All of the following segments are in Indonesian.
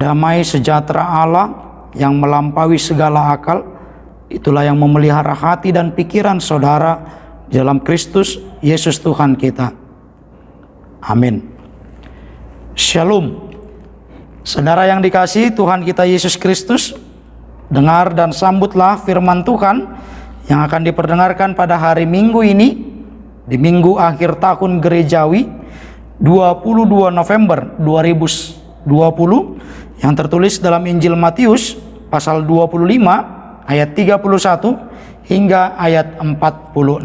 Damai sejahtera Allah yang melampaui segala akal, itulah yang memelihara hati dan pikiran saudara dalam Kristus Yesus Tuhan kita. Amin. Shalom. Saudara yang dikasihi Tuhan kita Yesus Kristus, dengar dan sambutlah firman Tuhan yang akan diperdengarkan pada hari Minggu ini, di Minggu akhir tahun gerejawi 22 November 2020, yang tertulis dalam Injil Matius pasal 25 ayat 31 hingga ayat 46.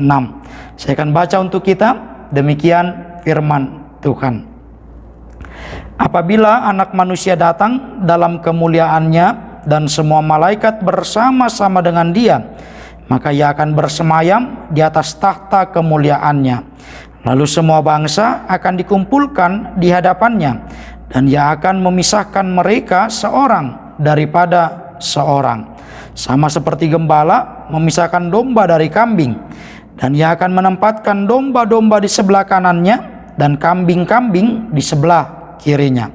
Saya akan baca untuk kita, demikian firman Tuhan. Apabila Anak Manusia datang dalam kemuliaannya dan semua malaikat bersama-sama dengan Dia, maka Ia akan bersemayam di atas tahta kemuliaannya. Lalu semua bangsa akan dikumpulkan di hadapannya, dan Ia akan memisahkan mereka seorang daripada seorang, sama seperti gembala memisahkan domba dari kambing. Dan Ia akan menempatkan domba-domba di sebelah kanannya dan kambing-kambing di sebelah kirinya.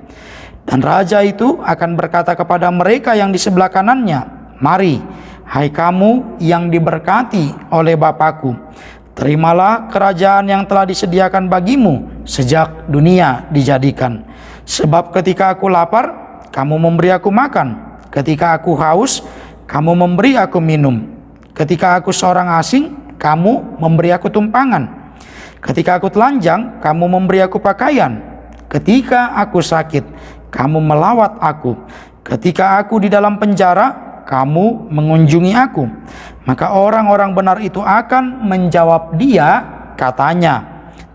Dan raja itu akan berkata kepada mereka yang di sebelah kanannya, "Mari, hai kamu yang diberkati oleh Bapakku, terimalah kerajaan yang telah disediakan bagimu sejak dunia dijadikan. Sebab ketika aku lapar, kamu memberi aku makan. Ketika aku haus, kamu memberi aku minum. Ketika aku seorang asing, kamu memberi aku tumpangan. Ketika aku telanjang, kamu memberi aku pakaian. Ketika aku sakit, kamu melawat aku. Ketika aku di dalam penjara, kamu mengunjungi aku." Maka orang-orang benar itu akan menjawab Dia, katanya,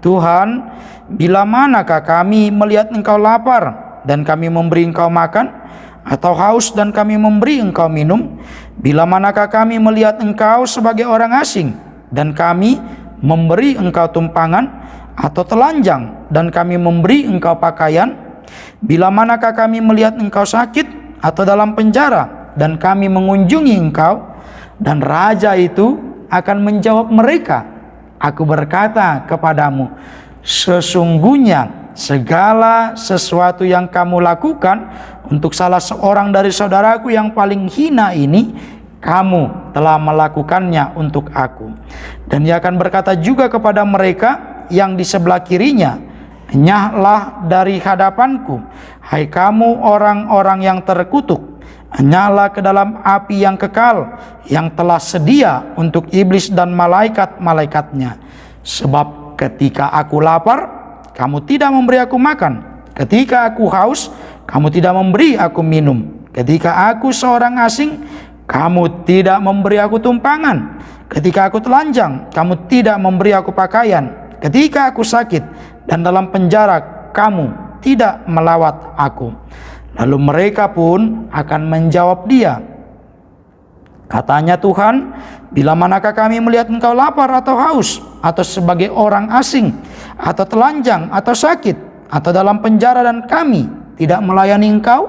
"Tuhan, bila manakah kami melihat Engkau lapar dan kami memberi Engkau makan, atau haus dan kami memberi Engkau minum? Bila manakah kami melihat Engkau sebagai orang asing dan kami memberi Engkau tumpangan, atau telanjang dan kami memberi Engkau pakaian? Bila manakah kami melihat Engkau sakit atau dalam penjara dan kami mengunjungi Engkau?" Dan raja itu akan menjawab mereka, "Aku berkata kepadamu, sesungguhnya segala sesuatu yang kamu lakukan untuk salah seorang dari saudaraku yang paling hina ini, kamu telah melakukannya untuk aku." Dan Ia akan berkata juga kepada mereka yang di sebelah kirinya, "Enyahlah dari hadapanku, hai kamu orang-orang yang terkutuk, enyahlah ke dalam api yang kekal, yang telah sedia untuk iblis dan malaikat-malaikatnya. Sebab ketika aku lapar, kamu tidak memberi aku makan. Ketika aku haus, kamu tidak memberi aku minum. Ketika aku seorang asing, kamu tidak memberi aku tumpangan. Ketika aku telanjang, kamu tidak memberi aku pakaian. Ketika aku sakit dan dalam penjara, kamu tidak melawat aku." Lalu mereka pun akan menjawab Dia, katanya, "Tuhan, bila manakah kami melihat Engkau lapar atau haus, atau sebagai orang asing, atau telanjang, atau sakit, atau dalam penjara dan kami tidak melayani Engkau?"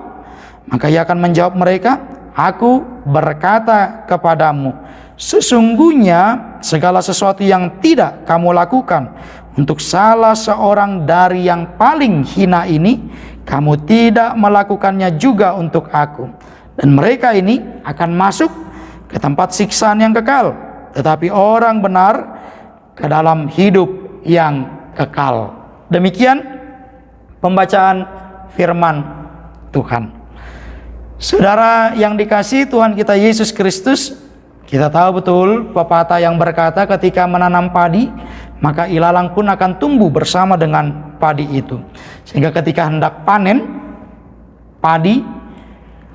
Maka Ia akan menjawab mereka, "Aku berkata kepadamu, sesungguhnya segala sesuatu yang tidak kamu lakukan untuk salah seorang dari yang paling hina ini, kamu tidak melakukannya juga untuk aku." Dan mereka ini akan masuk ke tempat siksaan yang kekal, tetapi orang benar ke dalam hidup yang kekal. Demikian pembacaan firman Tuhan. Saudara yang dikasihi Tuhan kita Yesus Kristus, kita tahu betul pepatah yang berkata ketika menanam padi, maka ilalang pun akan tumbuh bersama dengan padi itu. Sehingga ketika hendak panen, padi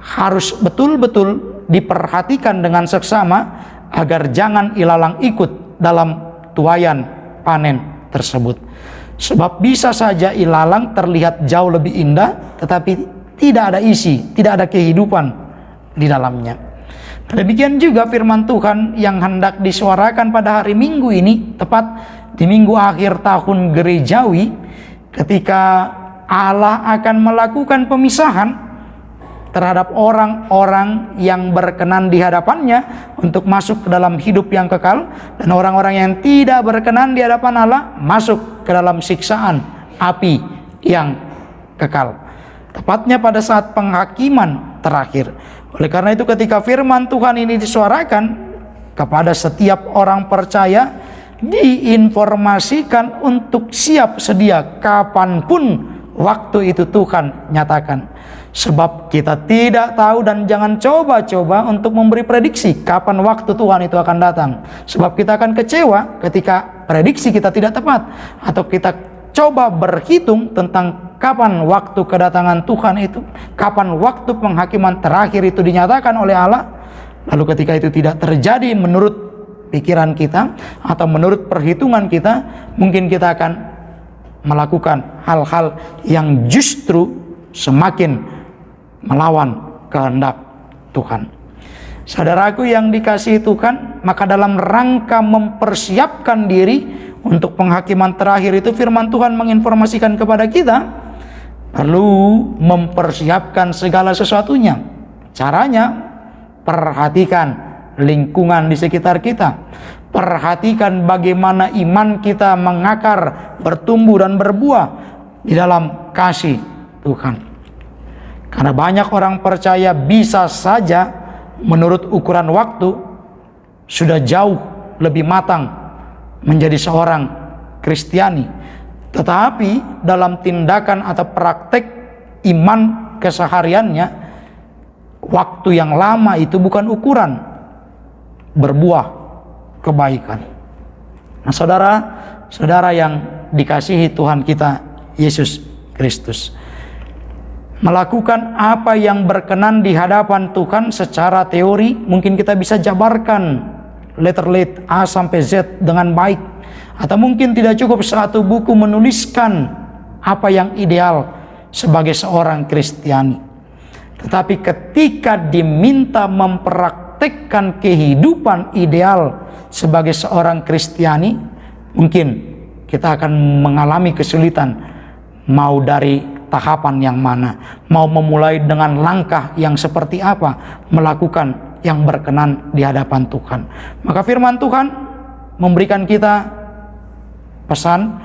harus betul-betul diperhatikan dengan seksama agar jangan ilalang ikut dalam tuaian panen tersebut. Sebab bisa saja ilalang terlihat jauh lebih indah, tetapi tidak ada isi, tidak ada kehidupan di dalamnya. Demikian juga firman Tuhan yang hendak disuarakan pada hari Minggu ini, tepat di minggu akhir tahun gerejawi, ketika Allah akan melakukan pemisahan terhadap orang-orang yang berkenan di hadapannya untuk masuk ke dalam hidup yang kekal, dan orang-orang yang tidak berkenan di hadapan Allah masuk ke dalam siksaan api yang kekal. tepatnya pada saat penghakiman terakhir. Oleh karena itu ketika firman Tuhan ini disuarakan kepada setiap orang percaya, diinformasikan untuk siap sedia kapanpun waktu itu Tuhan nyatakan. Sebab kita tidak tahu dan jangan coba-coba untuk memberi prediksi kapan waktu Tuhan itu akan datang. Sebab kita akan kecewa ketika prediksi kita tidak tepat, atau kita coba berhitung tentang kapan waktu kedatangan Tuhan itu, kapan waktu penghakiman terakhir itu dinyatakan oleh Allah. Lalu ketika itu tidak terjadi menurut pikiran kita atau menurut perhitungan kita, mungkin kita akan melakukan hal-hal yang justru semakin melawan kehendak Tuhan. Saudaraku yang dikasihi Tuhan, maka dalam rangka mempersiapkan diri untuk penghakiman terakhir itu, firman Tuhan menginformasikan kepada kita perlu mempersiapkan segala sesuatunya. Caranya, perhatikan lingkungan di sekitar kita. Perhatikan bagaimana iman kita mengakar, bertumbuh dan berbuah di dalam kasih Tuhan. Karena banyak orang percaya bisa saja menurut ukuran waktu sudah jauh lebih matang menjadi seorang Kristiani, tetapi dalam tindakan atau praktek iman kesehariannya, waktu yang lama itu bukan ukuran berbuah kebaikan. Nah, saudara yang dikasihi Tuhan kita Yesus Kristus, melakukan apa yang berkenan di hadapan Tuhan secara teori mungkin kita bisa jabarkan letter A sampai Z dengan baik, atau mungkin tidak cukup satu buku menuliskan apa yang ideal sebagai seorang Kristiani. Tetapi ketika diminta mempraktekkan kehidupan ideal sebagai seorang Kristiani, mungkin kita akan mengalami kesulitan mau dari tahapan yang mana, mau memulai dengan langkah yang seperti apa, melakukan yang berkenan di hadapan Tuhan. Maka firman Tuhan memberikan kita pesan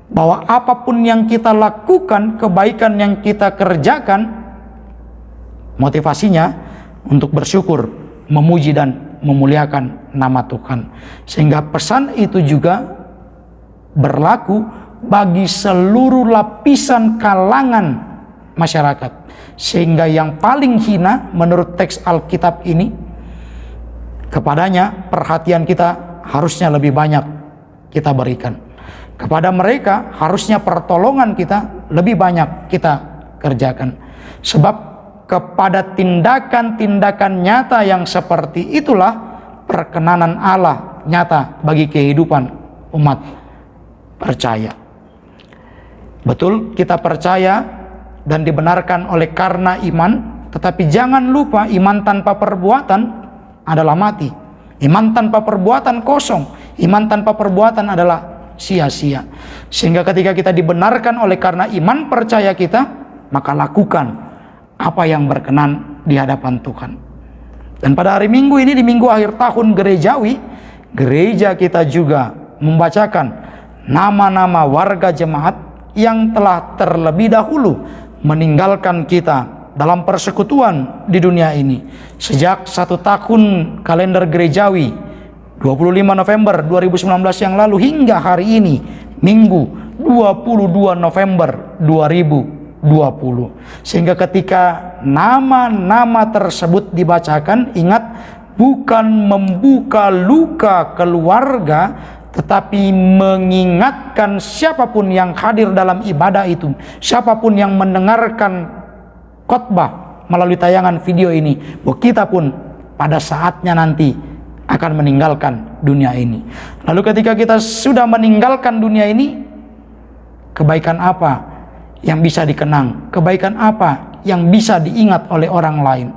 bahwa apapun yang kita lakukan, kebaikan yang kita kerjakan, motivasinya untuk bersyukur, memuji dan memuliakan nama Tuhan. Sehingga pesan itu juga berlaku bagi seluruh lapisan kalangan masyarakat. Sehingga yang paling hina menurut teks Alkitab ini, kepadanya perhatian kita harusnya lebih banyak kita berikan. Kepada mereka harusnya pertolongan kita lebih banyak kita kerjakan. Sebab kepada tindakan-tindakan nyata yang seperti itulah perkenanan Allah nyata bagi kehidupan umat percaya. Betul, kita percaya dan dibenarkan oleh karena iman, tetapi jangan lupa iman tanpa perbuatan adalah mati. Iman tanpa perbuatan kosong. Iman tanpa perbuatan adalah sia-sia. Sehingga ketika kita dibenarkan oleh karena iman percaya kita, maka lakukan apa yang berkenan di hadapan Tuhan. Dan pada hari Minggu ini, di minggu akhir tahun gerejawi, gereja kita juga membacakan nama-nama warga jemaat yang telah terlebih dahulu meninggalkan kita dalam persekutuan di dunia ini. Sejak 1 tahun kalender gerejawi 25 November 2019 yang lalu hingga hari ini, Minggu 22 November 2020. Sehingga ketika nama-nama tersebut dibacakan, ingat, bukan membuka luka keluarga, tetapi mengingatkan siapapun yang hadir dalam ibadah itu, siapapun yang mendengarkan khotbah melalui tayangan video ini, bahwa kita pun pada saatnya nanti akan meninggalkan dunia ini. Lalu ketika kita sudah meninggalkan dunia ini, kebaikan apa yang bisa dikenang? Kebaikan apa yang bisa diingat oleh orang lain?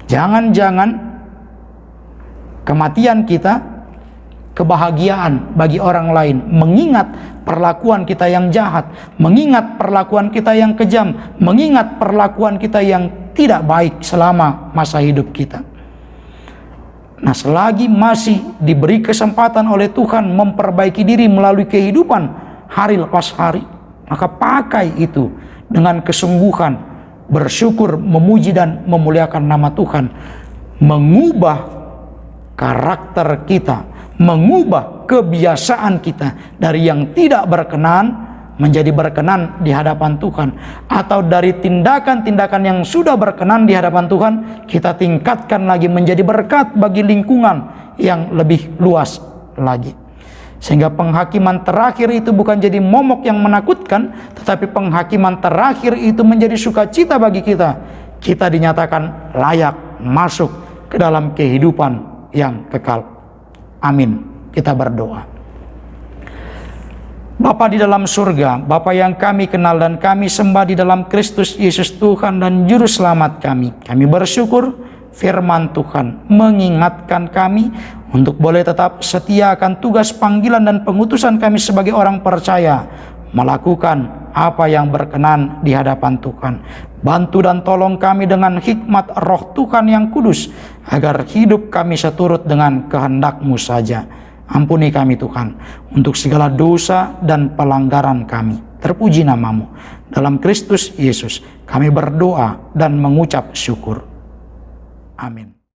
Jangan-jangan kematian kita kebahagiaan bagi orang lain, mengingat perlakuan kita yang jahat, mengingat perlakuan kita yang kejam, mengingat perlakuan kita yang tidak baik selama masa hidup kita. Nah, selagi masih diberi kesempatan oleh Tuhan memperbaiki diri melalui kehidupan hari lepas hari, maka pakai itu dengan kesungguhan, bersyukur, memuji dan memuliakan nama Tuhan, mengubah karakter kita, mengubah kebiasaan kita dari yang tidak berkenan menjadi berkenan di hadapan Tuhan, atau dari tindakan-tindakan yang sudah berkenan di hadapan Tuhan kita tingkatkan lagi menjadi berkat bagi lingkungan yang lebih luas lagi. Sehingga penghakiman terakhir itu bukan jadi momok yang menakutkan, tetapi penghakiman terakhir itu menjadi sukacita bagi kita. Kita dinyatakan layak masuk ke dalam kehidupan yang kekal. Amin. Kita berdoa. Bapa di dalam surga, Bapa yang kami kenal dan kami sembah di dalam Kristus Yesus Tuhan dan Juru Selamat kami. Kami bersyukur firman Tuhan mengingatkan kami untuk boleh tetap setia akan tugas panggilan dan pengutusan kami sebagai orang percaya, melakukan apa yang berkenan di hadapan Tuhan. Bantu dan tolong kami dengan hikmat Roh Tuhan yang kudus, agar hidup kami seturut dengan kehendak-Mu saja. Ampuni kami Tuhan untuk segala dosa dan pelanggaran kami. Terpuji nama-Mu. Dalam Kristus Yesus kami berdoa dan mengucap syukur. Amin.